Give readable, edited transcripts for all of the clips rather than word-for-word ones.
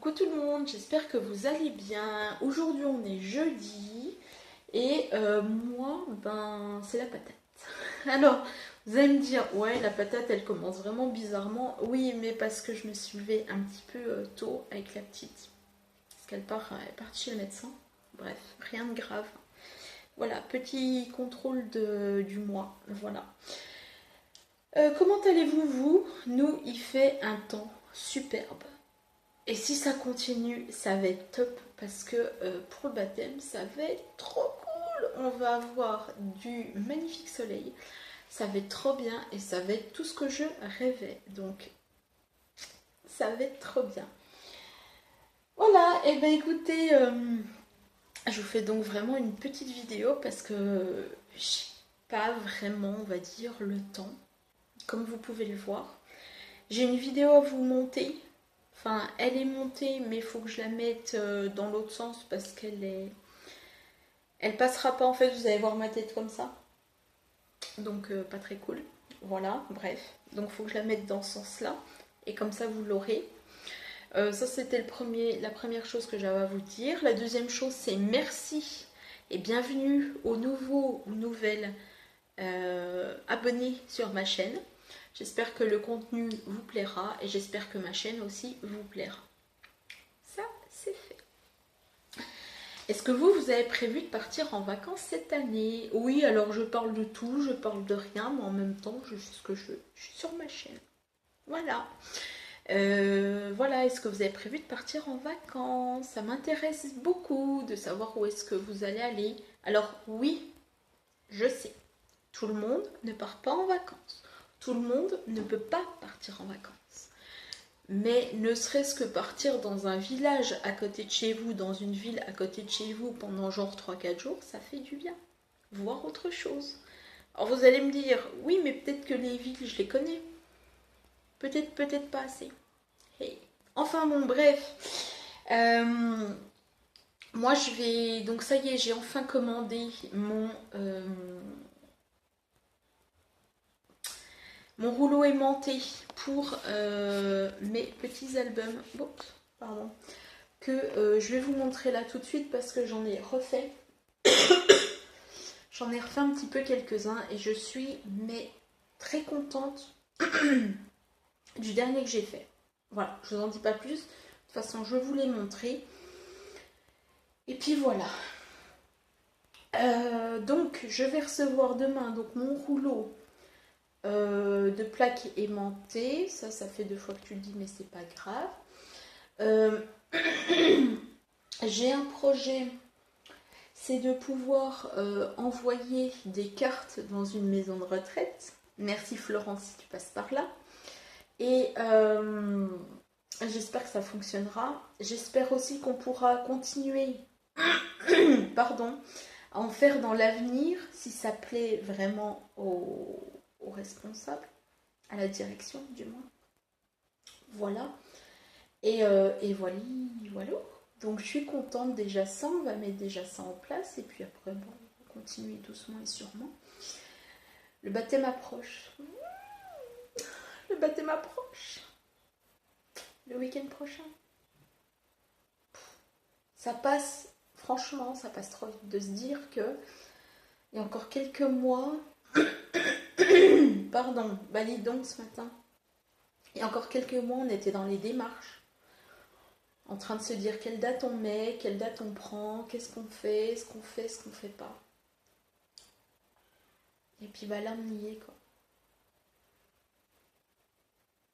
Coucou tout le monde, j'espère que vous allez bien. Aujourd'hui on est jeudi et moi, c'est la patate. Alors, vous allez me dire, ouais, la patate elle commence vraiment bizarrement. Oui, mais parce que je me suis levée un petit peu tôt avec la petite. Parce elle part chez le médecin. Bref, rien de grave. Voilà, petit contrôle du mois. Voilà. Comment allez-vous, vous? Nous, il fait un temps superbe. Et si ça continue, ça va être top parce que pour le baptême, ça va être trop cool. On va avoir du magnifique soleil. Ça va être trop bien et ça va être tout ce que je rêvais. Donc, ça va être trop bien. Voilà, et ben écoutez, je vous fais donc vraiment une petite vidéo parce que j'ai pas vraiment, on va dire, le temps. Comme vous pouvez le voir. J'ai une vidéo à vous monter. Enfin, elle est montée, mais il faut que je la mette dans l'autre sens parce qu'elle est... Elle passera pas, en fait, vous allez voir ma tête comme ça. Donc, pas très cool. Voilà, bref. Donc, il faut que je la mette dans ce sens-là. Et comme ça, vous l'aurez. Ça, c'était la première chose que j'avais à vous dire. La deuxième chose, c'est merci et bienvenue aux nouveaux ou nouvelles abonnés sur ma chaîne. J'espère que le contenu vous plaira et j'espère que ma chaîne aussi vous plaira. Ça, c'est fait. Est-ce que vous avez prévu de partir en vacances cette année? Oui, alors je parle de tout, je parle de rien, mais en même temps, je fais ce que je veux. Je suis sur ma chaîne. Voilà. Voilà, est-ce que vous avez prévu de partir en vacances? Ça m'intéresse beaucoup de savoir où est-ce que vous allez aller. Alors oui, je sais, tout le monde ne part pas en vacances. Tout le monde ne peut pas partir en vacances. Mais ne serait-ce que partir dans un village à côté de chez vous, dans une ville à côté de chez vous pendant genre 3-4 jours, ça fait du bien. Voir autre chose. Alors vous allez me dire, oui mais peut-être que les villes je les connais. Peut-être pas assez. Hey. Enfin bon bref. Moi je vais... Donc ça y est, j'ai enfin commandé mon rouleau aimanté pour mes petits albums. Oups, pardon. Que je vais vous montrer là tout de suite parce que j'en ai refait. J'en ai refait un petit peu quelques-uns et je suis très contente du dernier que j'ai fait. Voilà, je vous en dis pas plus. De toute façon, je vous l'ai montré. Et puis voilà. Donc, je vais recevoir demain donc mon rouleau de plaques aimantées. Ça fait 2 fois que tu le dis, mais c'est pas grave. J'ai un projet, c'est de pouvoir envoyer des cartes dans une maison de retraite. Merci Florence si tu passes par là. Et j'espère que ça fonctionnera. J'espère aussi qu'on pourra continuer pardon, à en faire dans l'avenir si ça plaît vraiment aux responsables, à la direction du moins. Voilà. Et voilà. Donc je suis contente, déjà ça, on va mettre déjà ça en place et puis après bon, on va continuer doucement et sûrement. Le baptême approche. Le baptême approche. Le week-end prochain. Ça passe, franchement, ça passe trop vite de se dire que il y a encore quelques mois, pardon, dis donc ce matin, il y a encore quelques mois, on était dans les démarches, en train de se dire quelle date on met, quelle date on prend, qu'est-ce qu'on fait, ce qu'on fait pas. Et puis là, on y est, quoi.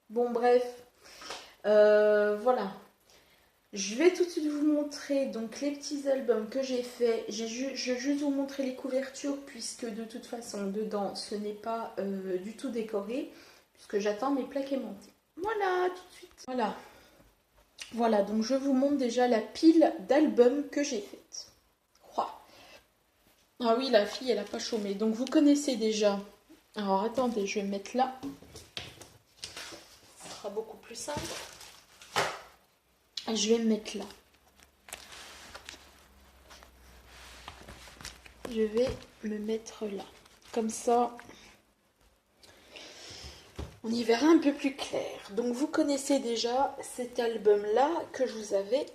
Bon, bref, voilà. Je vais tout de suite vous montrer donc les petits albums que j'ai fait. Je vais juste vous montrer les couvertures puisque de toute façon dedans ce n'est pas du tout décoré puisque j'attends mes plaques aimantées. Voilà, tout de suite. Voilà, donc je vous montre déjà la pile d'albums que j'ai faite. Oh. Ah oui, la fille elle a pas chômé. Donc vous connaissez déjà. Alors attendez, je vais mettre là. Ça sera beaucoup plus simple. Je vais me mettre là. Je vais me mettre là. Comme ça, on y verra un peu plus clair. Donc vous connaissez déjà cet album-là que je vous avais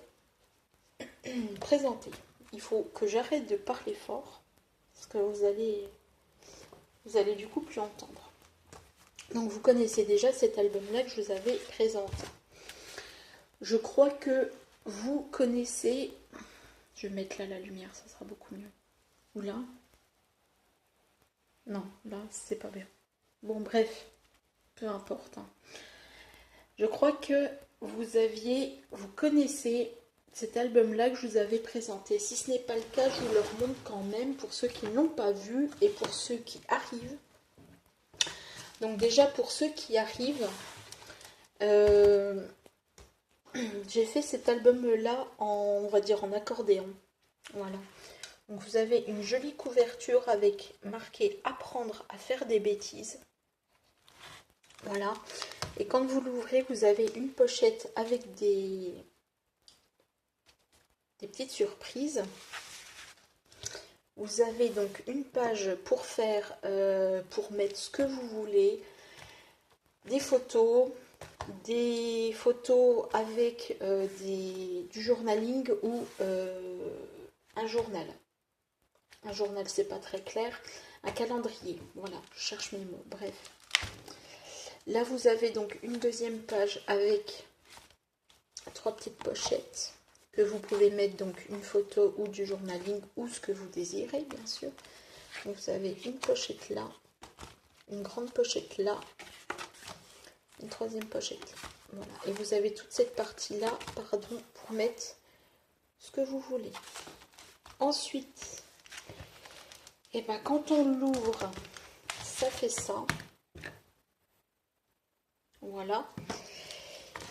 présenté. Il faut que j'arrête de parler fort, parce que vous allez du coup plus entendre. Donc vous connaissez déjà cet album-là que je vous avais présenté. Je crois que vous connaissez... Je vais mettre là la lumière, ça sera beaucoup mieux. Ou là? Non, là, c'est pas bien. Bon, bref, peu importe. Hein. Je crois que vous connaissez cet album-là que je vous avais présenté. Si ce n'est pas le cas, je vous le remonte quand même pour ceux qui n'ont pas vu et pour ceux qui arrivent. Donc déjà, pour ceux qui arrivent, j'ai fait cet album-là en, on va dire, en accordéon. Voilà. Donc vous avez une jolie couverture avec marqué « Apprendre à faire des bêtises ». Voilà. Et quand vous l'ouvrez, vous avez une pochette avec des petites surprises. Vous avez donc une page pour faire, pour mettre ce que vous voulez, des photos avec du journaling ou un journal. Un journal, c'est pas très clair. Un calendrier, voilà, je cherche mes mots, bref. Là, vous avez donc une deuxième page avec 3 petites pochettes que vous pouvez mettre donc une photo ou du journaling ou ce que vous désirez, bien sûr. Donc, vous avez une pochette là, une grande pochette là, une troisième pochette là. Voilà. Et vous avez toute cette partie-là, pardon, pour mettre ce que vous voulez. Ensuite, et ben, quand on l'ouvre, ça fait ça. Voilà.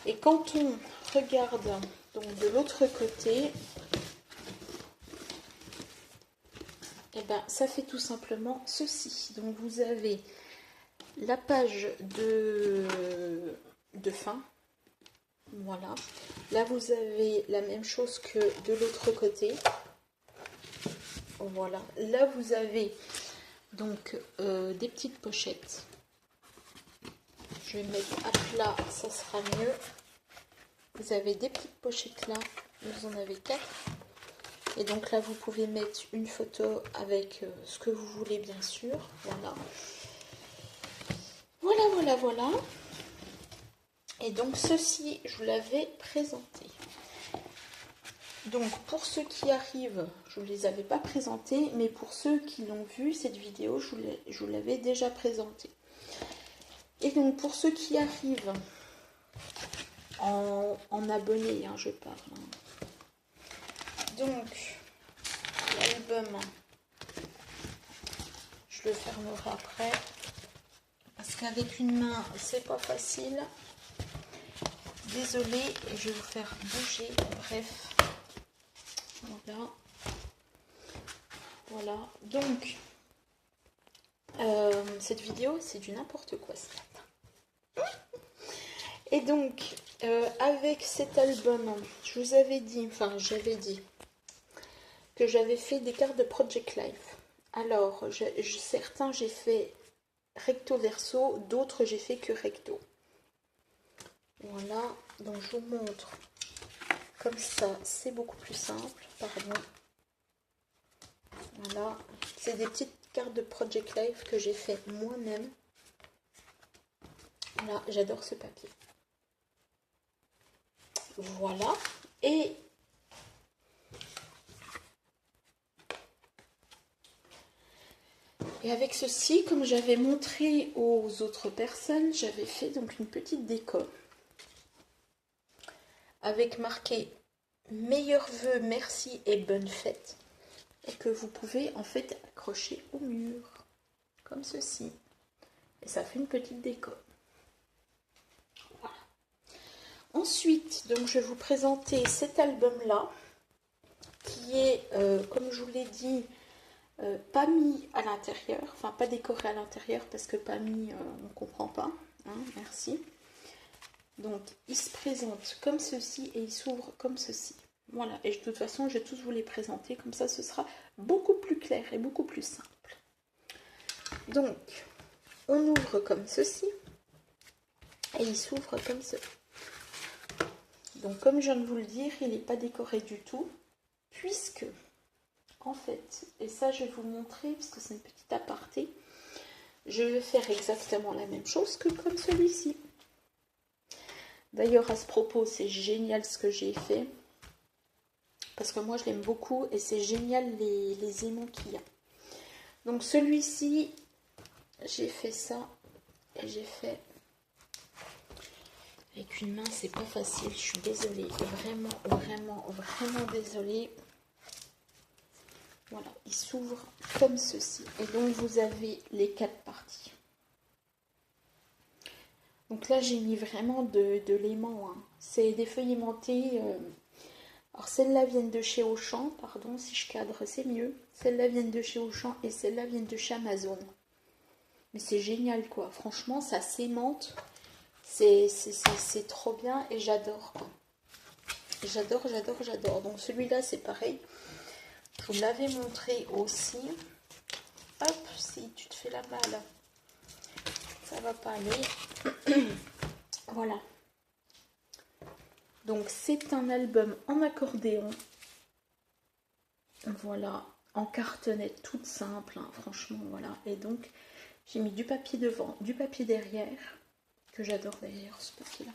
Et quand on regarde donc de l'autre côté, et ben, ça fait tout simplement ceci. Donc vous avez la page de fin. Voilà. Là, vous avez la même chose que de l'autre côté. Voilà. Là, vous avez donc des petites pochettes. Je vais mettre à plat, ça sera mieux. Vous avez des petites pochettes là. Vous en avez 4. Et donc là, vous pouvez mettre une photo avec ce que vous voulez, bien sûr. Voilà. Voilà, voilà, voilà. Et donc, ceci, je vous l'avais présenté. Donc, pour ceux qui arrivent, je ne les avais pas présentés, mais pour ceux qui l'ont vu, cette vidéo, je vous l'avais déjà présentée. Et donc, pour ceux qui arrivent en abonnés, hein, je parle. Hein. Donc, l'album, je le fermerai après. Parce qu'avec une main, c'est pas facile. Désolée, je vais vous faire bouger. Bref. Voilà. Voilà. Donc, cette vidéo, c'est du n'importe quoi ce matin. Et donc, avec cet album, je vous avais dit, enfin, j'avais dit que j'avais fait des cartes de Project Life. Alors, certains, j'ai fait recto verso, d'autres, j'ai fait que recto. Voilà, donc je vous montre comme ça, c'est beaucoup plus simple, pardon. Voilà, c'est des petites cartes de Project Life que j'ai fait moi-même. Voilà, j'adore ce papier. Voilà, et avec ceci, comme j'avais montré aux autres personnes, j'avais fait donc une petite déco avec marqué meilleurs vœux, merci et bonne fête, et que vous pouvez en fait accrocher au mur comme ceci, et ça fait une petite déco. Voilà. Ensuite, donc je vais vous présenter cet album là qui est comme je vous l'ai dit, pas mis à l'intérieur, enfin pas décoré à l'intérieur parce que pas mis, on ne comprend pas, hein, merci. Donc il se présente comme ceci et il s'ouvre comme ceci. Voilà, et de toute façon je vais tous vous les présenter, comme ça ce sera beaucoup plus clair et beaucoup plus simple. Donc on ouvre comme ceci. Et il s'ouvre comme ça. Donc comme je viens de vous le dire, il n'est pas décoré du tout. Puisque, en fait, et ça je vais vous montrer, parce que c'est une petite aparté, je vais faire exactement la même chose que comme celui-ci. D'ailleurs, à ce propos, c'est génial ce que j'ai fait. Parce que moi, je l'aime beaucoup et c'est génial les aimants qu'il y a. Donc celui-ci, j'ai fait ça et j'ai fait avec une main, c'est pas facile, je suis désolée, vraiment, vraiment, vraiment désolée. Voilà, il s'ouvre comme ceci. Et donc vous avez les 4 parties. Donc là, j'ai mis vraiment de l'aimant. Hein. C'est des feuilles aimantées. Alors celles-là viennent de chez Auchan, pardon, si je cadre, c'est mieux. Celles-là viennent de chez Auchan et celles-là viennent de chez Amazon. Mais c'est génial, quoi. Franchement, ça s'aimante. C'est trop bien et j'adore, quoi. J'adore, j'adore, j'adore. Donc celui-là, c'est pareil. Je vous l'avais montré aussi. Hop, si tu te fais la malle, ça va pas aller. Voilà. Donc c'est un album en accordéon. Voilà, en cartonnette toute simple, hein, franchement, voilà. Et donc j'ai mis du papier devant, du papier derrière, que j'adore d'ailleurs ce papier-là.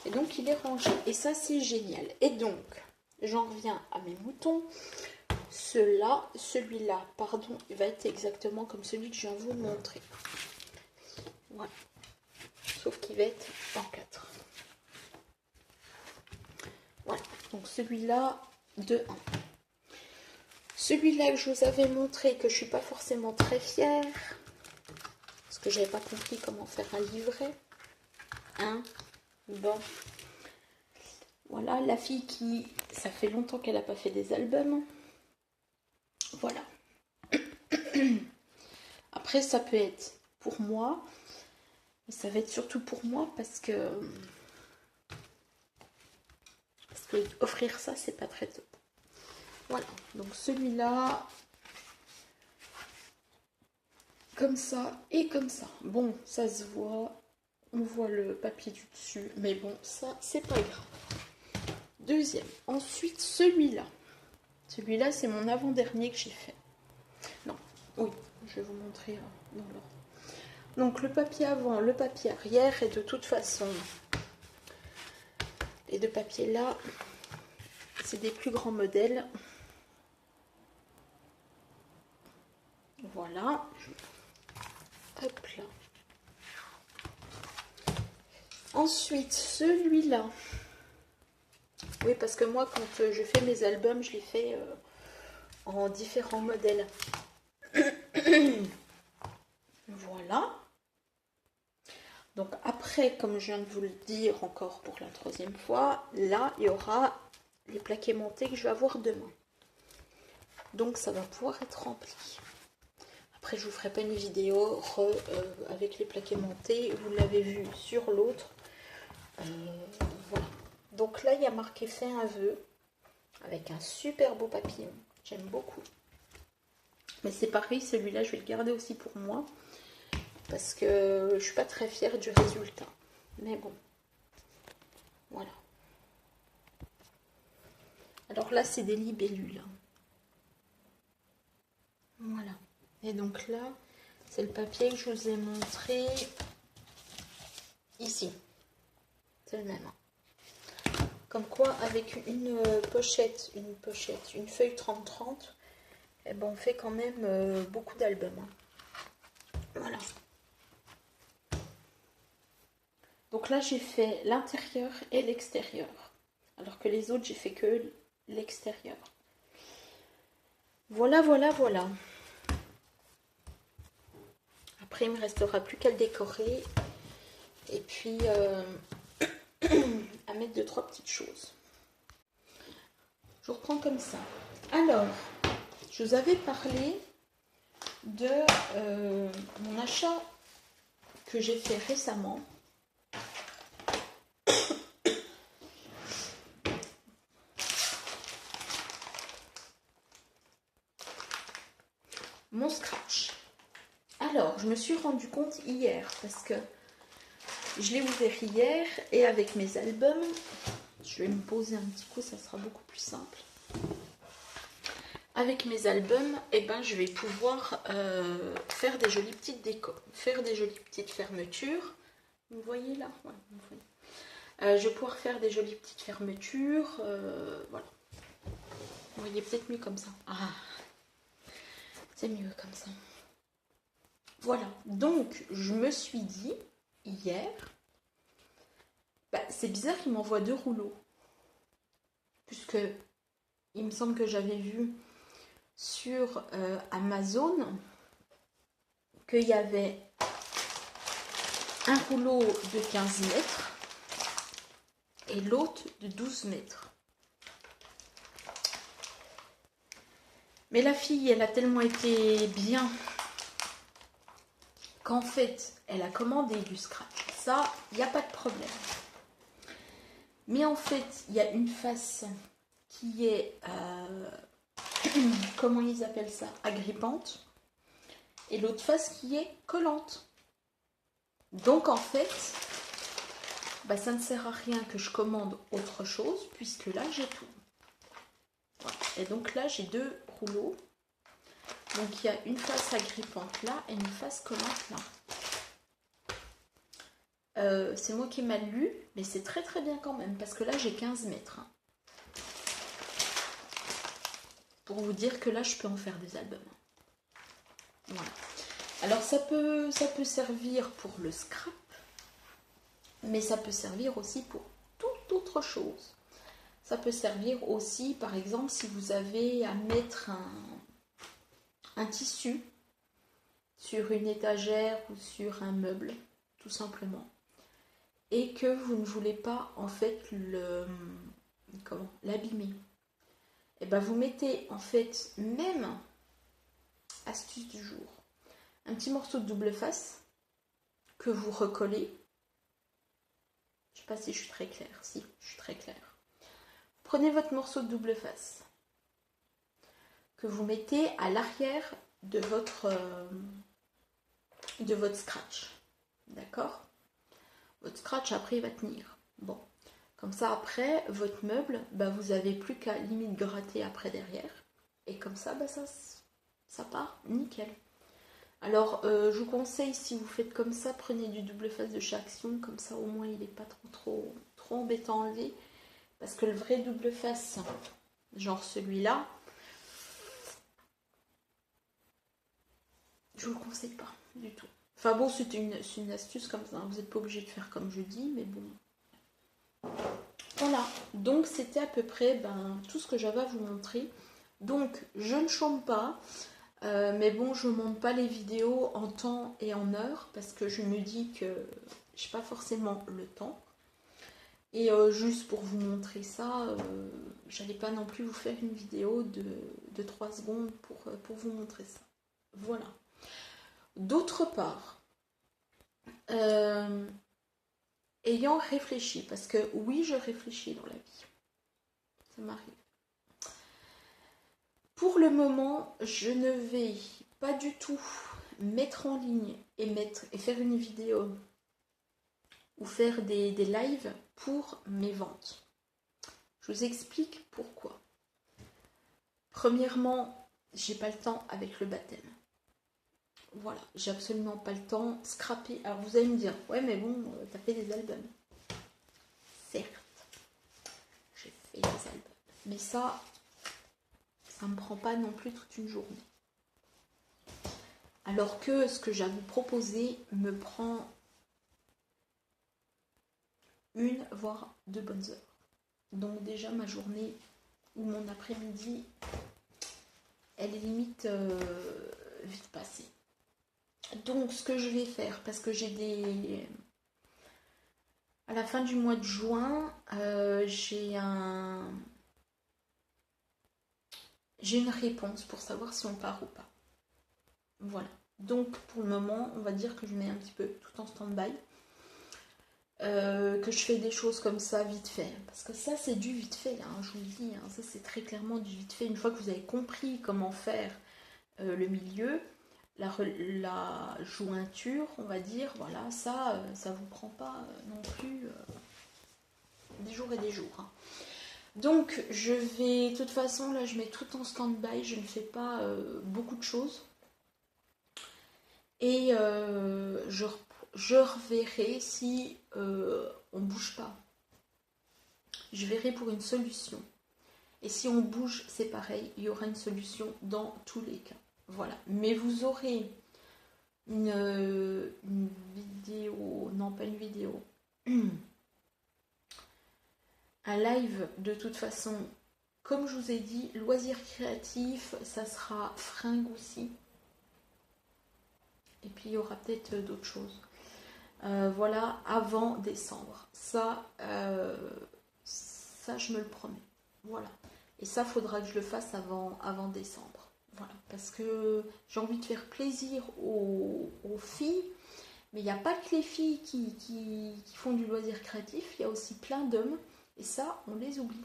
Et donc il est rangé. Et ça c'est génial. Et donc, j'en reviens à mes moutons. Celui-là, pardon, il va être exactement comme celui que je viens de vous montrer. Voilà. Sauf qu'il va être en 4. Voilà. Donc celui-là, de 1. Celui-là que je vous avais montré, que je ne suis pas forcément très fière, parce que je n'avais pas compris comment faire un livret. Hein? Bon. Voilà, la fille qui... Ça fait longtemps qu'elle n'a pas fait des albums. Voilà. Après, ça peut être pour moi. Mais ça va être surtout pour moi parce que offrir ça, c'est pas très top. Voilà. Donc celui-là, comme ça et comme ça. Bon, ça se voit. On voit le papier du dessus. Mais bon, ça, c'est pas grave. Deuxième. Ensuite, celui-là. Celui-là, c'est mon avant-dernier que j'ai fait. Non, oui, je vais vous montrer dans l'ordre. Donc, le papier avant, le papier arrière. Et de toute façon, les deux papiers là, c'est des plus grands modèles. Voilà. Hop là. Ensuite, celui-là. Oui, parce que moi, quand je fais mes albums, je les fais en différents modèles. Voilà. Donc après, comme je viens de vous le dire encore pour la 3e fois, là, il y aura les plaques aimantées que je vais avoir demain. Donc ça va pouvoir être rempli. Après, je vous ferai pas une vidéo avec les plaques aimantées. Vous l'avez vu sur l'autre. Voilà. Donc là, il y a marqué « Fais un vœu » avec un super beau papillon. J'aime beaucoup. Mais c'est pareil, celui-là, je vais le garder aussi pour moi. Parce que je suis pas très fière du résultat. Mais bon. Voilà. Alors là, c'est des libellules. Voilà. Et donc là, c'est le papier que je vous ai montré ici. C'est le même. Comme quoi, avec une feuille 30-30, eh ben, on fait quand même beaucoup d'albums. Voilà. Donc là, j'ai fait l'intérieur et l'extérieur. Alors que les autres, j'ai fait que l'extérieur. Voilà, voilà, voilà. Après, il ne me restera plus qu'à le décorer. Et puis, à mettre 2-3 petites choses. Je reprends comme ça. Alors, je vous avais parlé de mon achat que j'ai fait récemment. Mon scratch. Alors, je me suis rendu compte hier parce que Je l'ai ouvert hier et avec mes albums, je vais me poser un petit coup, ça sera beaucoup plus simple. Avec mes albums, eh ben, je vais pouvoir faire des jolies petites décos, faire des jolies petites fermetures. Vous voyez là, ouais, vous voyez. Je vais pouvoir faire des jolies petites fermetures, voilà. Vous voyez peut-être mieux comme ça. Ah, c'est mieux comme ça. Voilà, donc je me suis dit hier, bah, c'est bizarre qu'il m'envoie 2 rouleaux, puisque il me semble que j'avais vu sur Amazon qu'il y avait un rouleau de 15 mètres et l'autre de 12 mètres. Mais la fille, elle a tellement été bien qu'en fait, elle a commandé du scratch. Ça, il n'y a pas de problème. Mais en fait, il y a une face qui est, comment ils appellent ça, agrippante, et l'autre face qui est collante. Donc en fait, bah, ça ne sert à rien que je commande autre chose, puisque là, j'ai tout. Voilà. Et donc là, j'ai 2 rouleaux. Donc il y a une face agrippante là et une face collante là. C'est moi qui ai mal lu, mais c'est très très bien quand même, parce que là j'ai 15 mètres. Hein. Pour vous dire que là je peux en faire des albums. Voilà. Alors ça peut servir pour le scrap, mais ça peut servir aussi pour toute autre chose. Ça peut servir aussi, par exemple, si vous avez à mettre un tissu sur une étagère ou sur un meuble, tout simplement. Et que vous ne voulez pas en fait l'abîmer. Et ben vous mettez en fait même, astuce du jour, un petit morceau de double face que vous recollez. Je sais pas si je suis très claire. Si, je suis très claire. Prenez votre morceau de double face que vous mettez à l'arrière de votre scratch. D'accord ? Votre scratch après il va tenir. Bon, comme ça après votre meuble, bah, vous n'avez plus qu'à limite gratter après derrière. Et comme ça, bah, ça part nickel. Alors je vous conseille, si vous faites comme ça, prenez du double face de chez Action, comme ça au moins il n'est pas trop embêtant à enlever. Parce que le vrai double face, genre celui-là, je vous le conseille pas du tout. Enfin bon, c'est une astuce comme ça, vous n'êtes pas obligé de faire comme je dis, mais bon. Voilà, donc c'était à peu près tout ce que j'avais à vous montrer. Donc je ne chôme pas, mais bon, je ne monte pas les vidéos en temps et en heure, parce que je me dis que je n'ai pas forcément le temps. Et juste pour vous montrer ça, j'allais pas non plus vous faire une vidéo de 3 secondes pour vous montrer ça. Voilà. D'autre part, ayant réfléchi, parce que oui, je réfléchis dans la vie, ça m'arrive. Pour le moment, je ne vais pas du tout mettre en ligne et faire une vidéo ou faire des lives pour mes ventes. Je vous explique pourquoi. Premièrement, j'ai pas le temps avec le baptême. Voilà, j'ai absolument pas le temps. Scraper. Alors vous allez me dire, ouais mais bon, t'as fait des albums. Certes, j'ai fait des albums. Mais ça me prend pas non plus toute une journée. Alors que ce que j'ai à vous proposer me prend 1 voire 2 bonnes heures. Donc déjà ma journée ou mon après-midi, elle est limite vite passée. Donc ce que je vais faire, parce que j'ai à la fin du mois de juin, j'ai une réponse pour savoir si on part ou pas. Voilà. Donc pour le moment, on va dire que je mets un petit peu tout en stand-by. Que je fais des choses comme ça vite fait. Parce que ça, c'est du vite fait, hein, je vous le dis. Hein, ça, c'est très clairement du vite fait. Une fois que vous avez compris comment faire le milieu, la jointure, on va dire, voilà, ça vous prend pas non plus des jours et des jours. Hein. Donc, je vais, de toute façon, là, je mets tout en stand-by, je ne fais pas beaucoup de choses. Et je reverrai si on ne bouge pas. Je verrai pour une solution. Et si on bouge, c'est pareil, il y aura une solution dans tous les cas. Voilà. Mais vous aurez une vidéo, non pas une vidéo, un live de toute façon, comme je vous ai dit, loisirs créatifs, ça sera fringues aussi. Et puis il y aura peut-être d'autres choses. Voilà, avant décembre. Ça, je me le promets. Voilà. Et ça, faudra que je le fasse avant décembre. Voilà. Parce que j'ai envie de faire plaisir aux filles. Mais il n'y a pas que les filles qui font du loisir créatif. Il y a aussi plein d'hommes. Et ça, on les oublie.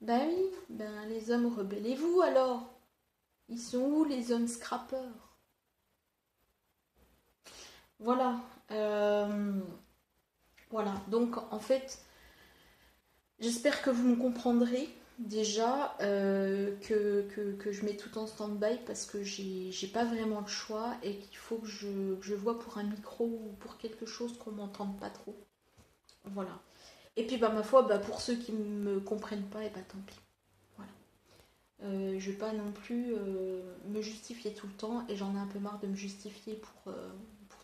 Ben oui, ben les hommes, rebellez-vous alors. Ils sont où les hommes scrappeurs? Voilà. Voilà. Donc, en fait, j'espère que vous me comprendrez déjà que je mets tout en stand-by parce que j'ai pas vraiment le choix et qu'il faut que je vois pour un micro ou pour quelque chose qu'on m'entende pas trop. Voilà. Et puis, bah, ma foi, bah, pour ceux qui ne me comprennent pas, et bah, tant pis. Voilà. Je vais pas non plus me justifier tout le temps et j'en ai un peu marre de me justifier pour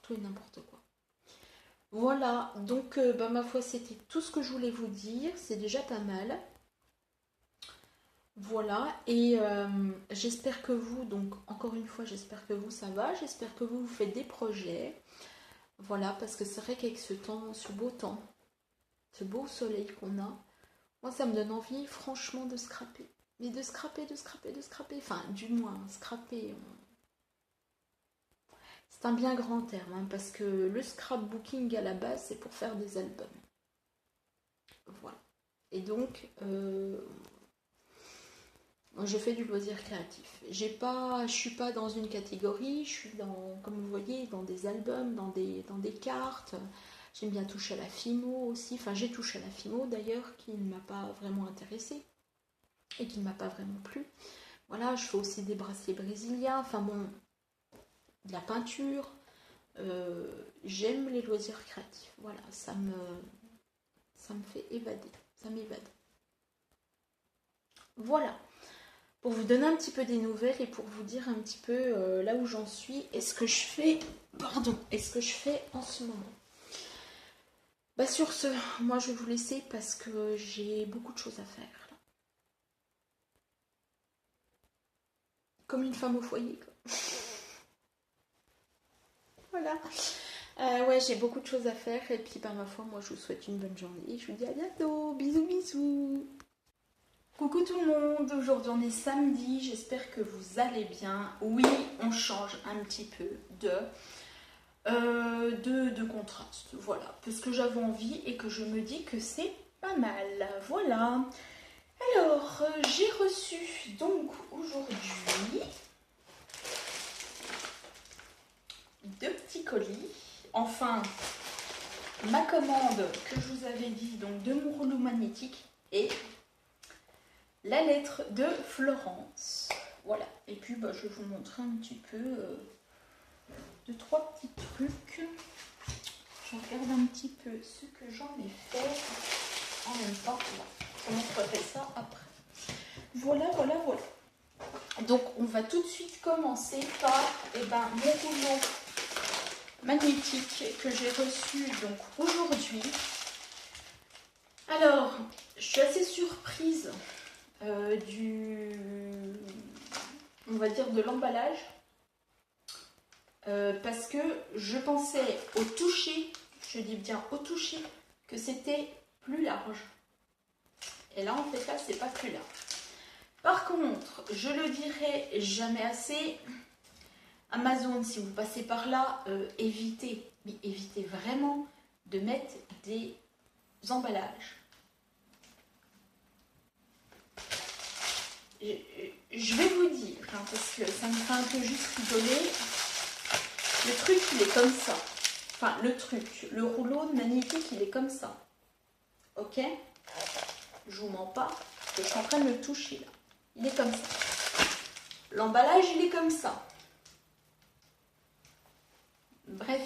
tout et n'importe quoi. Voilà, donc bah, ma foi, c'était tout ce que je voulais vous dire. C'est déjà pas mal. Voilà, et j'espère que vous, donc encore une fois, j'espère que vous, ça va. J'espère que vous faites des projets. Voilà, parce que c'est vrai qu'avec ce beau temps, ce beau soleil qu'on a, moi, ça me donne envie, franchement, de scraper. Mais de scraper. Enfin, du moins, scraper. C'est un bien grand terme, hein, parce que le scrapbooking à la base, c'est pour faire des albums. Voilà. Et donc, je fais du loisir créatif. Je suis pas dans une catégorie, je suis dans, comme vous voyez, dans des albums, dans des cartes. J'aime bien toucher à la Fimo aussi. Enfin, j'ai touché à la Fimo d'ailleurs, qui ne m'a pas vraiment intéressée et qui ne m'a pas vraiment plu. Voilà, je fais aussi des bracelets brésiliens. Enfin bon, de la peinture. J'aime les loisirs créatifs. Voilà, ça me fait évader. Ça m'évade. Voilà. Pour vous donner un petit peu des nouvelles et pour vous dire un petit peu là où j'en suis et ce que je fais, en ce moment. Bah sur ce, moi je vais vous laisser parce que j'ai beaucoup de choses à faire. Là. Comme une femme au foyer. Quoi. Voilà. Ouais, j'ai beaucoup de choses à faire et puis par ma foi, moi je vous souhaite une bonne journée. Je vous dis à bientôt. Bisous, bisous. Coucou tout le monde, aujourd'hui on est samedi, j'espère que vous allez bien. Oui, on change un petit peu de contraste, voilà, parce que j'avais envie et que je me dis que c'est pas mal, voilà. Alors, j'ai reçu donc aujourd'hui 2 petits colis, enfin ma commande que je vous avais dit, donc de mon rouleau magnétique et la lettre de Florence. Voilà. Et puis, bah, je vais vous montrer un petit peu 2-3 petits trucs. Je regarde un petit peu ce que j'en ai fait en même temps. Je vous montrerai ça après. Voilà. Donc, on va tout de suite commencer par mon rouleau magnétique que j'ai reçu donc aujourd'hui. Alors, je suis assez surprise on va dire de l'emballage parce que je pensais au toucher, je dis bien au toucher, que c'était plus large et là en fait là c'est pas plus large. Par contre, je le dirai jamais assez, Amazon, si vous passez par là, évitez vraiment de mettre des emballages je vais vous dire, hein, parce que ça me fait un peu juste rigoler. Le truc, il est comme ça. Enfin, le rouleau de magnétique, il est comme ça. Ok? Je vous mens pas, parce que je suis en train de le toucher là. Il est comme ça. L'emballage, il est comme ça. Bref.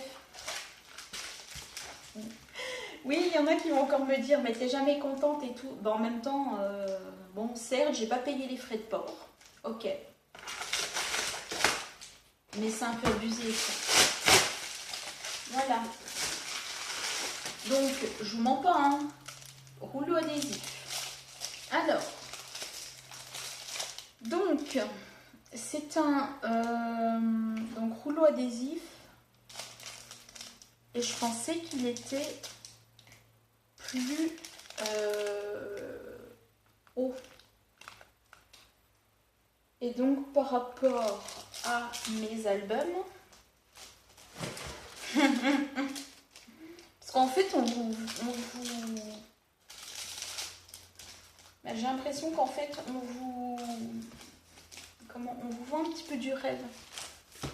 Oui, il y en a qui vont encore me dire, mais t'es jamais contente et tout. Ben, en même temps, bon, certes, j'ai pas payé les frais de port. Ok. Mais c'est un peu abusé, ça. Voilà. Donc, je vous mens pas, hein. Rouleau adhésif. Alors. Donc, c'est un donc, rouleau adhésif. Et je pensais qu'il était plus haut. Et donc par rapport à mes albums, parce qu'en fait j'ai l'impression qu'en fait on vous vend un petit peu du rêve.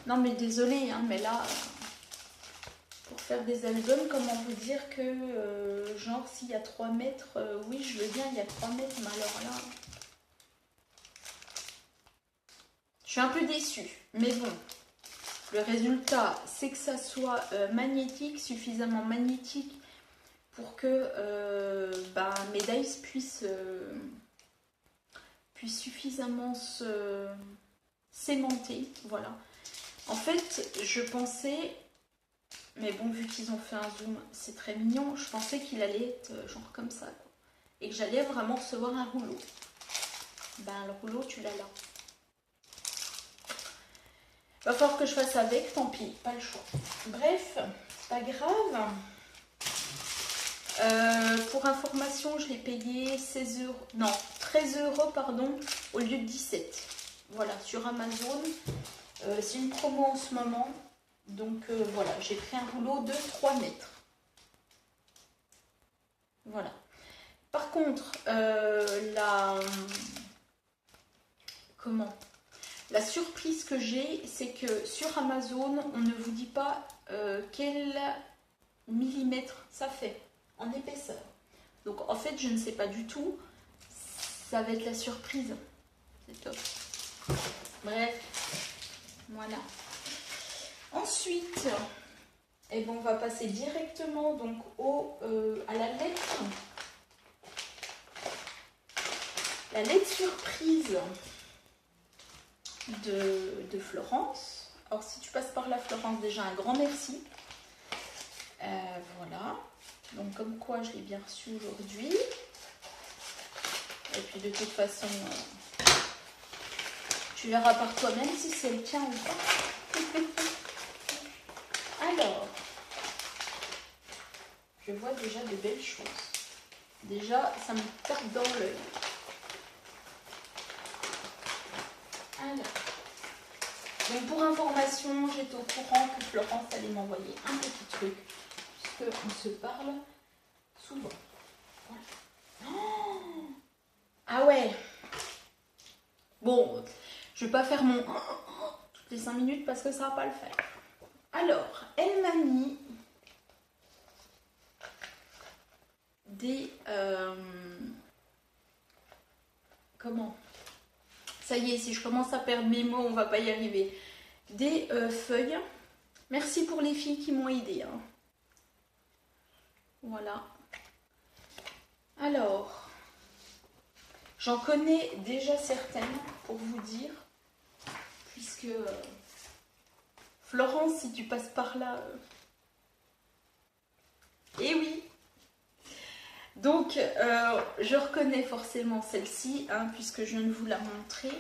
Non mais désolé, hein, mais là pour faire des albums, comment vous dire que genre s'il y a 3 mètres, oui je veux bien, il y a 3 mètres, mais alors là je suis un peu déçue, mais bon, le résultat, c'est que ça soit magnétique, suffisamment magnétique pour que mes dies puissent suffisamment se s'aimanter. Voilà. En fait, je pensais, mais bon, vu qu'ils ont fait un zoom, c'est très mignon, je pensais qu'il allait être genre comme ça, quoi. Et que j'allais vraiment recevoir un rouleau. Ben, le rouleau, tu l'as là. Va falloir que je fasse avec, tant pis, pas le choix. Bref, c'est pas grave. Pour information, je l'ai payé 16 euros, non, 13 euros, pardon, au lieu de 17. Voilà, sur Amazon. C'est une promo en ce moment. Donc voilà, j'ai pris un rouleau de 3 mètres. Voilà. Par contre, la surprise que j'ai, c'est que sur Amazon, on ne vous dit pas quel millimètre ça fait en épaisseur. Donc en fait, je ne sais pas du tout. Ça va être la surprise. C'est top. Bref, voilà. Ensuite, eh ben, on va passer directement donc à la lettre. La lettre surprise de Florence. Alors si tu passes par là, Florence, déjà un grand merci. Voilà. Donc comme quoi je l'ai bien reçu aujourd'hui. Et puis de toute façon, tu verras par toi-même si c'est le tien ou pas. Alors, je vois déjà de belles choses. Déjà, ça me tape dans l'œil. Alors, donc pour information, j'étais au courant que Florence allait m'envoyer un petit truc, puisqu'on se parle souvent. Voilà. Oh, ah ouais. Bon, je vais pas faire mon toutes les 5 minutes parce que ça va pas le faire. Alors, elle m'a mis des... comment? Ça y est, si je commence à perdre mes mots, on va pas y arriver. Des feuilles. Merci pour les filles qui m'ont aidé. Hein. Voilà. Alors, j'en connais déjà certaines, pour vous dire, puisque Florence, si tu passes par là... Eh oui. Donc, je reconnais forcément celle-ci, hein, puisque je viens de vous la montrer.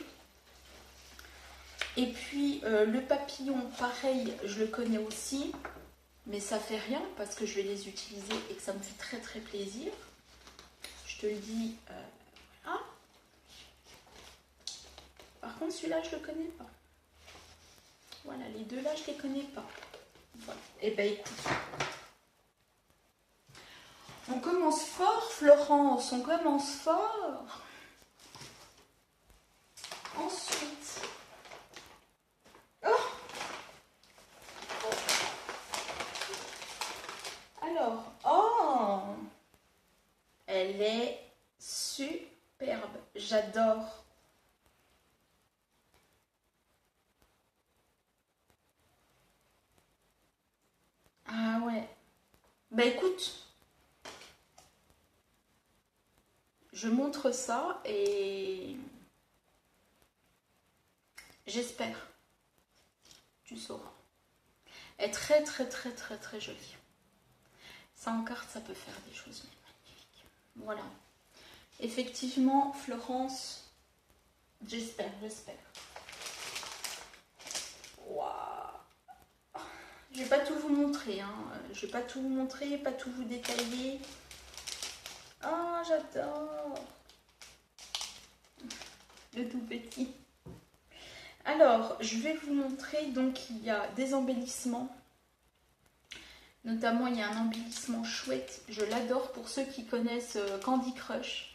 Et puis, le papillon, pareil, je le connais aussi. Mais ça fait rien, parce que je vais les utiliser et que ça me fait très très plaisir. Je te le dis, voilà. Par contre, celui-là, je le connais pas. Voilà, les deux là, je les connais pas. Voilà. Et ben écoute. On commence fort, Florence, on commence fort. superbe. J'adore. Ah ouais. Bah écoute, je montre ça et j'espère. Tu sauras. Elle est très très très très très jolie. Ça en carte, ça peut faire des choses magnifiques. Voilà. Effectivement, Florence, j'espère. Waouh. Je vais pas tout vous montrer, hein. Je vais pas tout vous montrer, pas tout vous détailler. Ah, j'adore. Le tout petit. Alors, je vais vous montrer, donc il y a des embellissements. Notamment, il y a un embellissement chouette. Je l'adore pour ceux qui connaissent Candy Crush.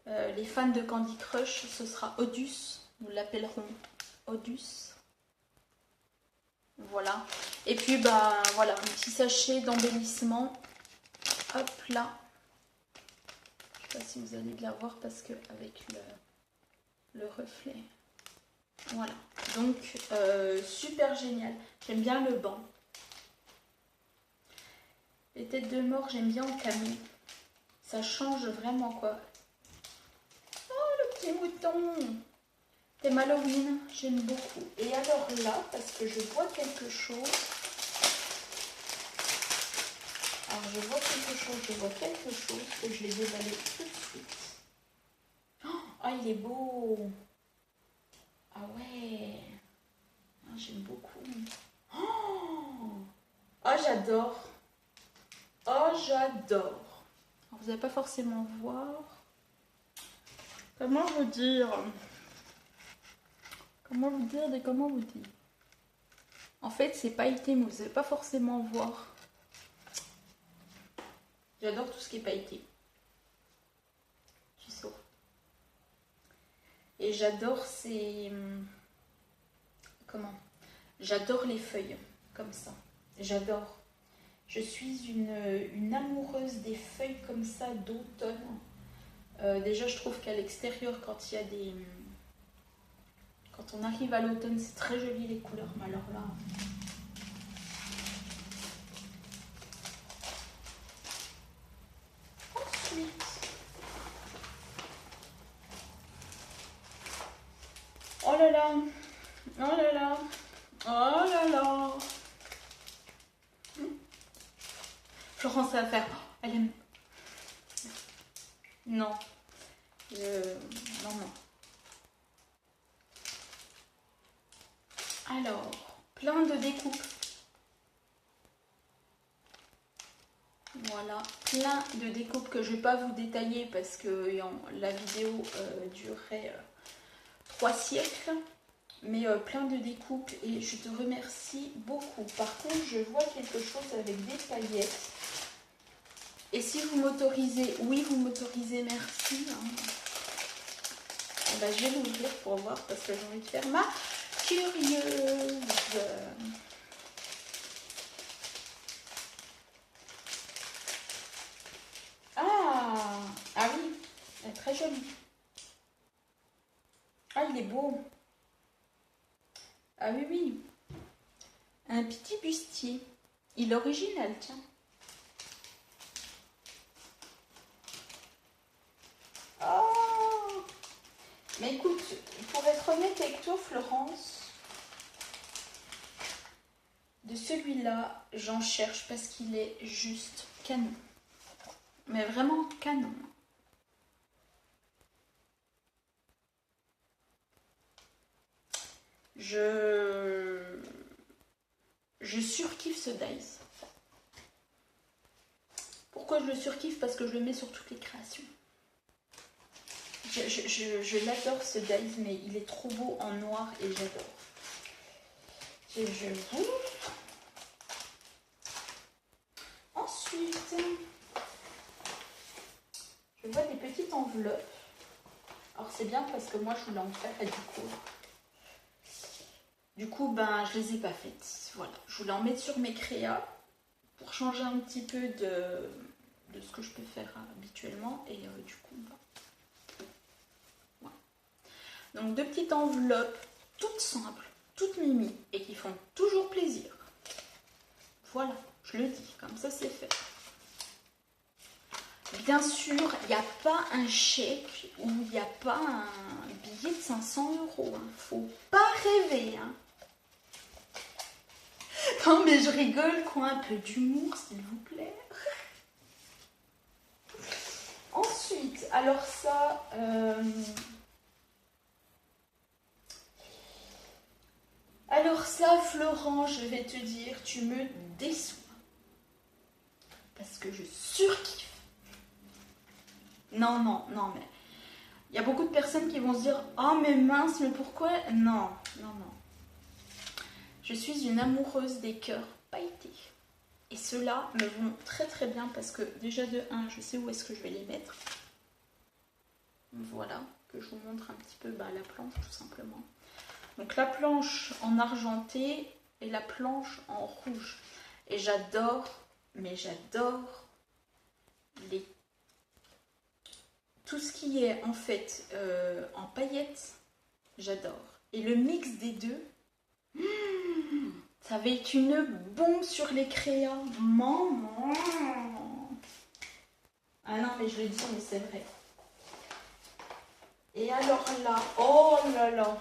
Les fans de Candy Crush, ce sera Odus. Nous l'appellerons Odus. Voilà. Et puis, bah voilà, un petit sachet d'embellissement. Hop là. Je ne sais pas si vous allez bien voir parce que avec le reflet. Voilà. Donc, super génial. J'aime bien le banc. Les têtes de mort, j'aime bien en camion. Ça change vraiment, quoi. Oh, le petit mouton. Thème Halloween, j'aime beaucoup. Et alors là, parce que je vois quelque chose. Alors, je vois quelque chose que je vais déballer tout de suite. Oh, il est beau. Ah ouais. Ah, j'aime beaucoup. Oh, j'adore. Oh, j'adore. Vous n'allez pas forcément voir. Comment vous dire? Comment vous dire? En fait, c'est pailleté, mais vous n'allez pas forcément voir. J'adore tout ce qui est pailleté. Tu sauras. Et j'adore ces... Comment? J'adore les feuilles, comme ça. J'adore. Je suis une amoureuse des feuilles comme ça d'automne. Déjà, je trouve qu'à l'extérieur, quand il y a des... Quand on arrive à l'automne, c'est très joli les couleurs. Mais alors là... Ensuite... Oh là là! Oh là là! Oh là là! Florence, ça va faire... Elle aime... Non. Non. Alors, plein de découpes. Voilà, plein de découpes que je ne vais pas vous détailler parce que la vidéo durerait 3 siècles. Mais plein de découpes et je te remercie beaucoup. Par contre, je vois quelque chose avec des paillettes. Et si vous m'autorisez, oui, vous m'autorisez, merci. Hein. Ben, je vais l'ouvrir pour voir parce que j'ai envie de faire ma curieuse. Ah oui, elle est très jolie. Ah, il est beau. Ah oui. Un petit bustier. Il est original, tiens. Oh! Mais écoute, pour être honnête avec toi, Florence, de celui-là, j'en cherche parce qu'il est juste canon. Mais vraiment canon. Je surkiffe ce dice. Pourquoi je le surkiffe? Parce que je le mets sur toutes les créations. Je l'adore ce dice, mais il est trop beau en noir et j'adore. Ensuite, je vois des petites enveloppes. Alors c'est bien parce que moi je voulais en faire et du coup ben je les ai pas faites. Voilà, je voulais en mettre sur mes créas pour changer un petit peu de ce que je peux faire habituellement et du coup ben, Donc 2 petites enveloppes, toutes simples, toutes mimi, et qui font toujours plaisir. Voilà, je le dis, comme ça c'est fait. Bien sûr, il n'y a pas un chèque ou il n'y a pas un billet de 500 €. Hein. Faut pas rêver. Hein. Non mais je rigole quoi, un peu d'humour s'il vous plaît. Ensuite, alors ça... Alors ça, Florent, je vais te dire, tu me déçois. Parce que je surkiffe. Non, non, non, mais... Il y a beaucoup de personnes qui vont se dire « Oh, mais mince, mais pourquoi ?» Non, non, non. Je suis une amoureuse des cœurs pailletés. Et ceux-là me vont très très bien parce que déjà de 1, je sais où est-ce que je vais les mettre. Voilà, que je vous montre un petit peu la planche tout simplement. Donc la planche en argenté et la planche en rouge. Et j'adore, mais j'adore tout ce qui est en fait en paillettes, j'adore. Et le mix des deux, ça va être une bombe sur les créas. Maman. Ah non, mais je le dis, mais c'est vrai. Et alors là, oh là là,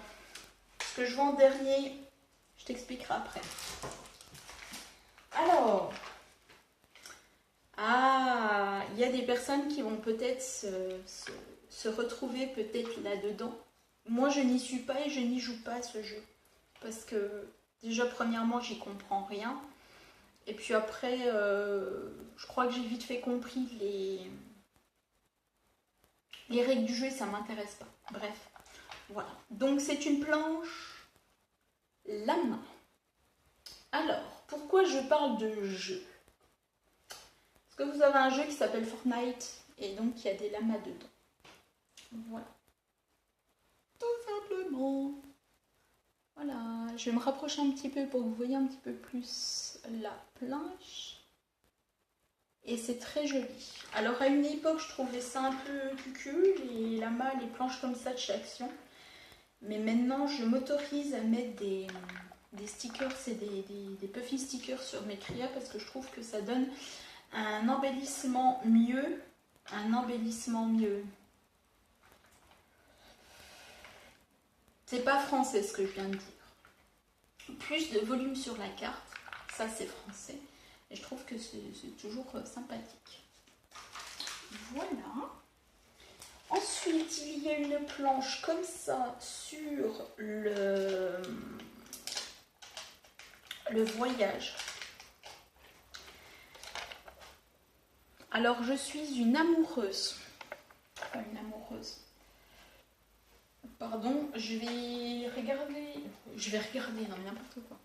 ce que je vends en dernier, je t'expliquerai après. Alors, il y a des personnes qui vont peut-être se retrouver peut-être là-dedans. Moi, je n'y suis pas et je n'y joue pas à ce jeu. Parce que, déjà, premièrement, j'y comprends rien. Et puis après, je crois que j'ai vite fait compris les règles du jeu et ça ne m'intéresse pas. Bref, voilà. Donc, c'est une planche lama. Alors, pourquoi je parle de jeu? Parce que vous avez un jeu qui s'appelle Fortnite et donc il y a des lamas dedans. Voilà. Tout simplement. Voilà. Je vais me rapprocher un petit peu pour que vous voyez un petit peu plus la planche. Et c'est très joli. Alors à une époque, je trouvais ça un peu cucul, les lamas, les planches comme ça de chez Action. Mais maintenant, je m'autorise à mettre des stickers et des puffy stickers sur mes créas parce que je trouve que ça donne un embellissement mieux. Un embellissement mieux. C'est pas français ce que je viens de dire. Plus de volume sur la carte, ça c'est français. Et je trouve que c'est toujours sympathique. Voilà. Ensuite, il y a une planche comme ça sur le voyage. Alors, je suis une amoureuse. Enfin, une amoureuse. Pardon, je vais regarder. Non, mais n'importe quoi.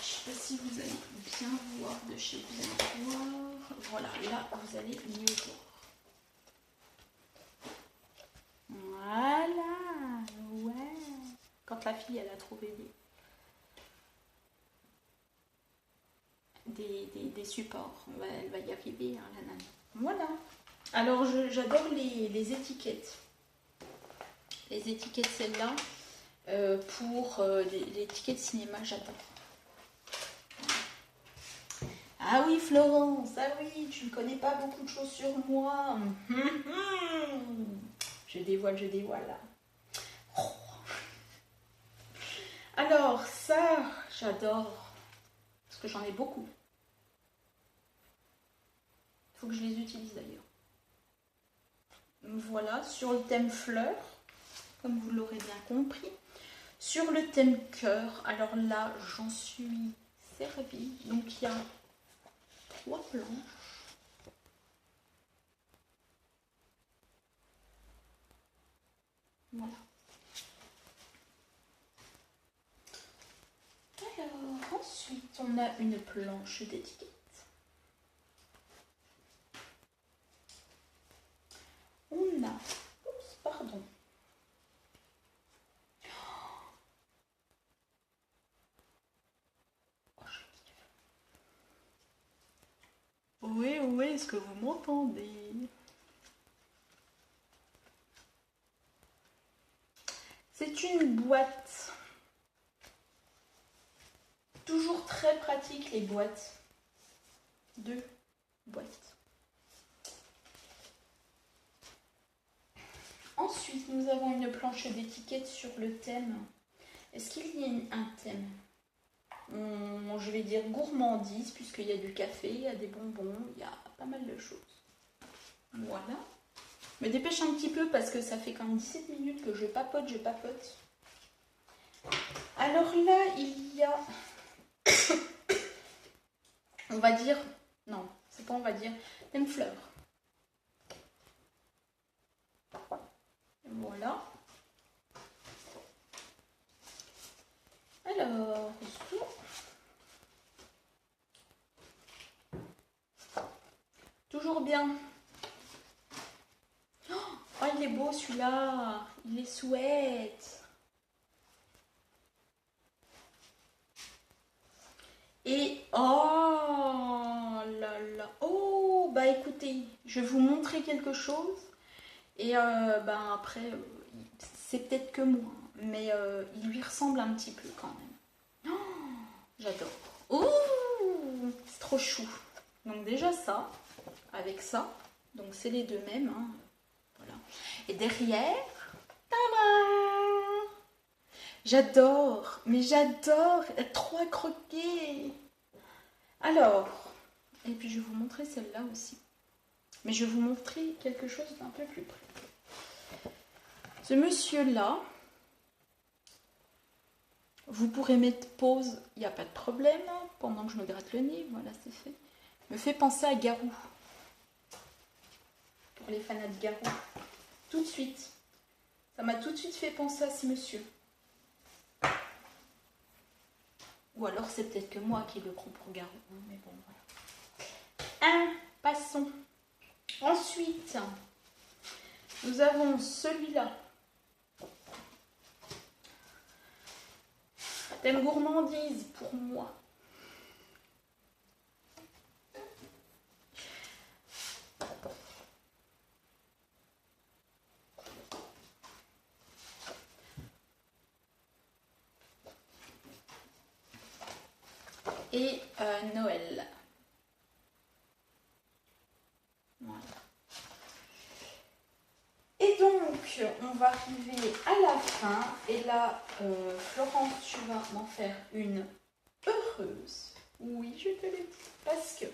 Je sais pas si vous allez bien voir de chez bien voir. Voilà, là, vous allez mieux voir. Voilà, ouais. Quand la fille, elle a trouvé des supports, elle va y arriver, hein, la nana. Voilà. Alors, j'adore les étiquettes. Les étiquettes, celles-là, pour les tickets de cinéma, j'adore. Ah oui, Florence, ah oui, tu ne connais pas beaucoup de choses sur moi. Je dévoile là. Oh. Alors, ça, j'adore. Parce que j'en ai beaucoup. Il faut que je les utilise d'ailleurs. Voilà, sur le thème fleurs, comme vous l'aurez bien compris. Sur le thème cœur, alors là, j'en suis servie. Donc, il y a 3 planches. Voilà. Alors, ensuite, on a une planche d'étiquette. On a... Oups, pardon. Oh, je kiffe. Oui, est-ce que vous m'entendez? C'est une boîte. Toujours très pratique les boîtes. 2 boîtes. Ensuite, nous avons une planche d'étiquette sur le thème. Est-ce qu'il y a un thème? Je vais dire gourmandise, puisqu'il y a du café, il y a des bonbons, il y a pas mal de choses. Voilà. Je me dépêche un petit peu parce que ça fait quand même 17 minutes que je papote, Alors là, il y a... on va dire... Non, c'est pas on va dire... Thème fleurs. Voilà. Alors, toujours bien. Oh, il est beau celui-là. Il est chouette. Et oh là là. Oh, bah écoutez, je vais vous montrer quelque chose. Et après, c'est peut-être que moi. Mais il lui ressemble un petit peu quand même. Oh, j'adore. Ouh, c'est trop chou. Donc déjà ça, avec ça. Donc c'est les deux mêmes. Hein. Voilà. Et derrière, tada! J'adore, mais j'adore. Trop à croquer. Alors, et puis je vais vous montrer celle-là aussi. Mais je vais vous montrer quelque chose d'un peu plus près. Ce monsieur-là, vous pourrez mettre pause, il n'y a pas de problème, pendant que je me gratte le nez, voilà, c'est fait. Me fait penser à Garou. Pour les fanats de Garou. Tout de suite. Ça m'a tout de suite fait penser à ce monsieur. Ou alors c'est peut-être que moi qui le prends pour Garou. Mais bon, voilà. Passons. Ensuite, nous avons celui-là. Thème gourmandise pour moi. Et Noël. Voilà. Et donc, on va arriver à la fin. Et là, Florence, tu vas m'en faire une heureuse. Oui, je te l'ai dit. Parce que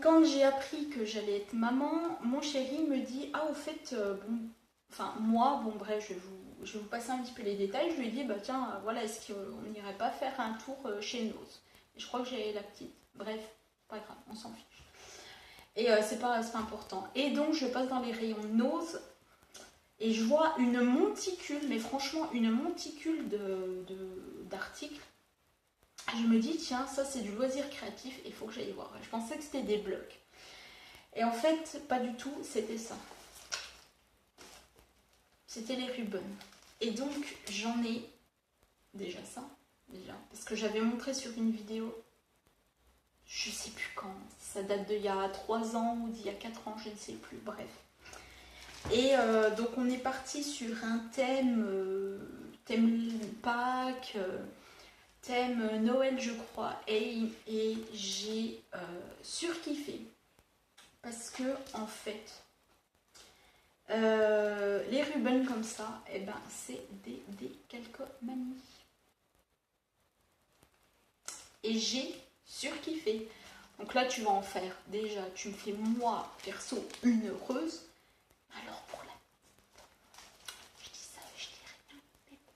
quand j'ai appris que j'allais être maman, mon chéri me dit, ah au fait, bon, enfin moi, bon bref, je vais vous passer un petit peu les détails. Je lui ai dit, bah tiens, voilà, est-ce qu'on n'irait pas faire un tour chez Nose? Et je crois que j'ai la petite. Bref, pas grave, on s'en fiche. Et c'est pas important. Et donc je passe dans les rayons Nose et je vois une monticule, mais franchement une monticule d'articles. Je me dis, tiens, ça c'est du loisir créatif, il faut que j'aille voir. Je pensais que c'était des blocs. Et en fait, pas du tout, c'était ça. C'était les ribbons. Et donc, j'en ai déjà ça, parce que j'avais montré sur une vidéo, je sais plus quand, ça date d'il y a 3 ans ou d'il y a 4 ans, je ne sais plus, bref. Et donc, on est parti sur un thème, thème Pâques, thème Noël je crois, et j'ai surkiffé parce que en fait les ribbons comme ça, et ben c'est des calcomanies et j'ai surkiffé. Donc là tu vas en faire, déjà tu me fais moi perso une heureuse, alors pour la je dis ça, je dis rien, mais bon.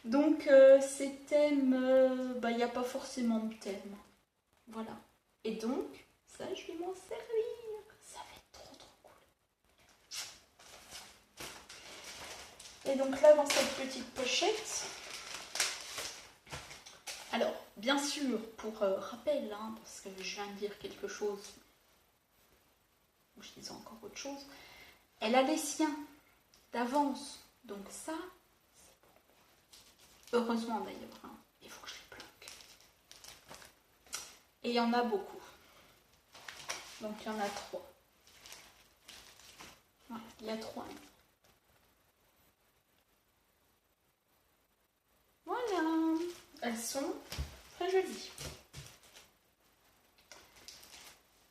Donc ces thèmes, il n'y a pas forcément de thème. Voilà. Et donc, ça, je vais m'en servir. Ça va être trop cool. Et donc là, dans cette petite pochette, alors, bien sûr, pour rappel, hein, parce que je viens de dire quelque chose, ou je disais encore autre chose, elle a les siens d'avance. Donc ça, c'est pour moi. Heureusement d'ailleurs, hein, il faut que je les planque. Et il y en a beaucoup. Donc il y en a 3. Ouais, il y a 3. Voilà. Elles sont très jolies.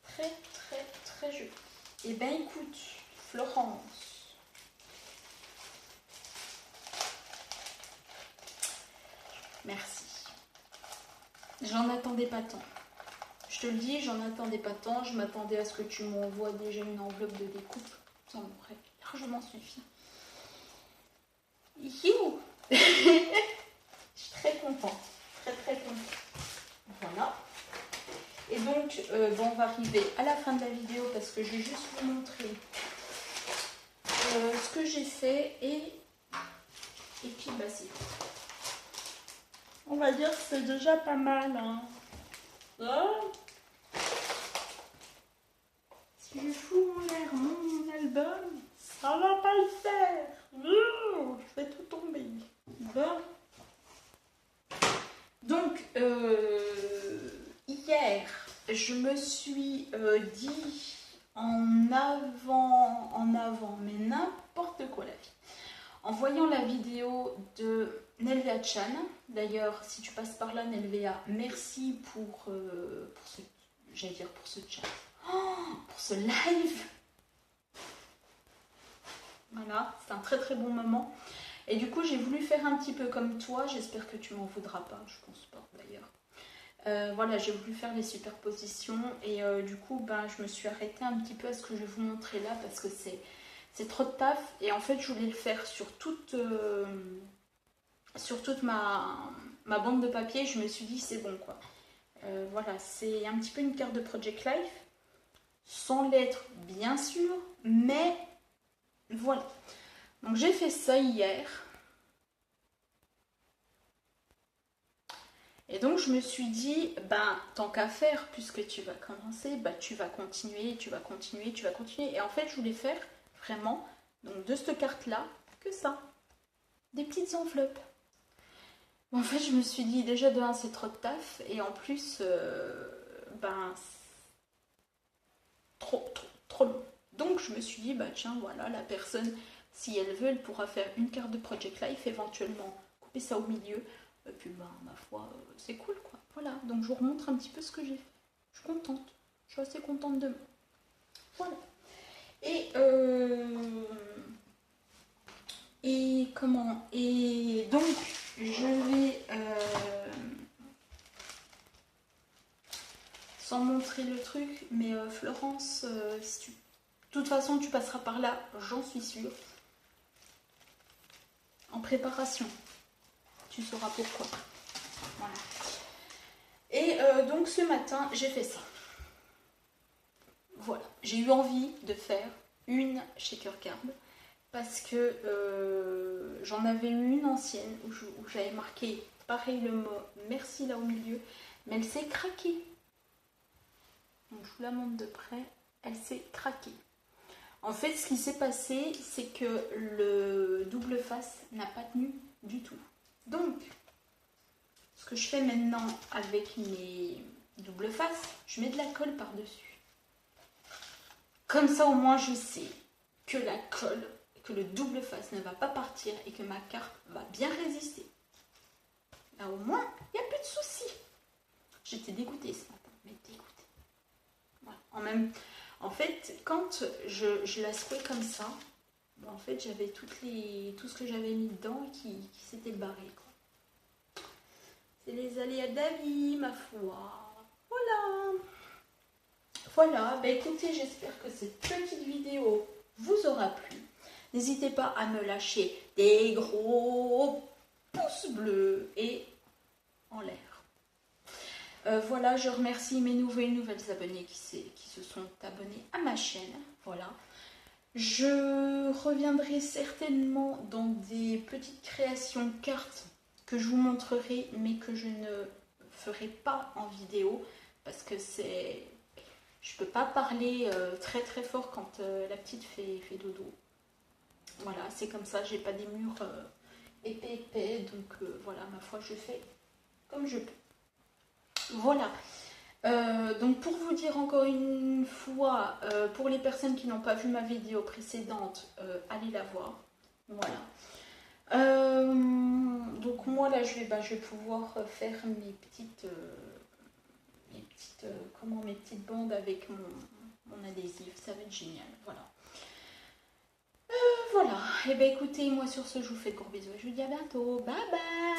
Très, très, très jolies. Eh ben écoute, Florence. Merci. J'en attendais pas tant. Je te le dis, j'en attendais pas tant. Je m'attendais à ce que tu m'envoies déjà une enveloppe de découpe. Ça m'aurait largement suffi. You. Je suis très contente. Très très contente. Voilà. Et donc, bon, on va arriver à la fin de la vidéo parce que je vais juste vous montrer ce que j'ai fait et puis bah c'est tout. On va dire que c'est déjà pas mal. Hein. Oh. Si je fous en l'air mon album, ça va pas le faire. Oh, je vais tout tomber. Bon. Donc, hier, je me suis dit en avant, mais n'importe quoi la vie. En voyant la vidéo de Nelvea Chan, d'ailleurs, si tu passes par là, Nelvea, merci pour ce, j'allais dire pour ce chat, pour ce live. Voilà, c'est un très très bon moment. Et du coup, j'ai voulu faire un petit peu comme toi. J'espère que tu m'en voudras pas, je pense pas d'ailleurs. Voilà, j'ai voulu faire les superpositions et du coup, ben, je me suis arrêtée un petit peu à ce que je vais vous montrer là parce que c'est trop de taf. Et en fait, je voulais le faire sur toute ma bande de papier. Je me suis dit, c'est bon quoi. Voilà, c'est un petit peu une carte de Project Life. Sans l'être, bien sûr, mais voilà. Donc j'ai fait ça hier. Et donc je me suis dit, ben tant qu'à faire, puisque tu vas commencer, ben, tu vas continuer. Et en fait je voulais faire vraiment, donc de cette carte-là, que ça. Des petites enveloppes. En fait je me suis dit, déjà de 1 c'est trop de taf, et en plus, ben trop long. Donc je me suis dit, bah tiens voilà, la personne, si elle veut, elle pourra faire une carte de Project Life, éventuellement couper ça au milieu. Et puis bah ma foi, c'est cool quoi. Voilà, donc je vous remontre un petit peu ce que j'ai fait. Je suis contente, je suis assez contente de moi. Voilà. Et comment? Et donc je vais sans montrer le truc, mais Florence, si tu... de toute façon tu passeras par là, j'en suis sûre. En préparation. Tu sauras pourquoi. Voilà. Et donc ce matin, j'ai fait ça. Voilà. J'ai eu envie de faire une shaker card parce que j'en avais eu une ancienne où j'avais marqué pareil le mot merci là au milieu, mais elle s'est craquée. Donc je vous la montre de près. Elle s'est craquée. En fait, ce qui s'est passé, c'est que le double face n'a pas tenu du tout. Donc, ce que je fais maintenant avec mes double faces, je mets de la colle par-dessus. Comme ça, au moins, je sais que la colle, que le double face ne va pas partir et que ma carte va bien résister. Là, au moins, il n'y a plus de soucis. J'étais dégoûtée ce matin, mais dégoûtée. Voilà. En fait, quand je la secouais comme ça, en fait, j'avais tout ce que j'avais mis dedans qui s'était barré, quoi. C'est les aléas de la vie, ma foi. Voilà. Voilà, bah écoutez, j'espère que cette petite vidéo vous aura plu. N'hésitez pas à me lâcher des gros pouces bleus et en l'air. Voilà, je remercie mes nouvelles abonnés qui se sont abonnés à ma chaîne. Voilà. Je reviendrai certainement dans des petites créations cartes que je vous montrerai, mais que je ne ferai pas en vidéo parce que c'est... Je peux pas parler très très fort quand la petite fait dodo. Voilà, c'est comme ça, j'ai pas des murs épais, donc voilà, ma foi, je fais comme je peux. Voilà. Donc pour vous dire encore une fois, pour les personnes qui n'ont pas vu ma vidéo précédente, allez la voir. Voilà. Donc moi là je vais pouvoir faire mes petites bandes avec mon adhésif, ça va être génial. Voilà. Voilà. Et ben écoutez, moi sur ce je vous fais de gros bisous et je vous dis à bientôt. Bye bye.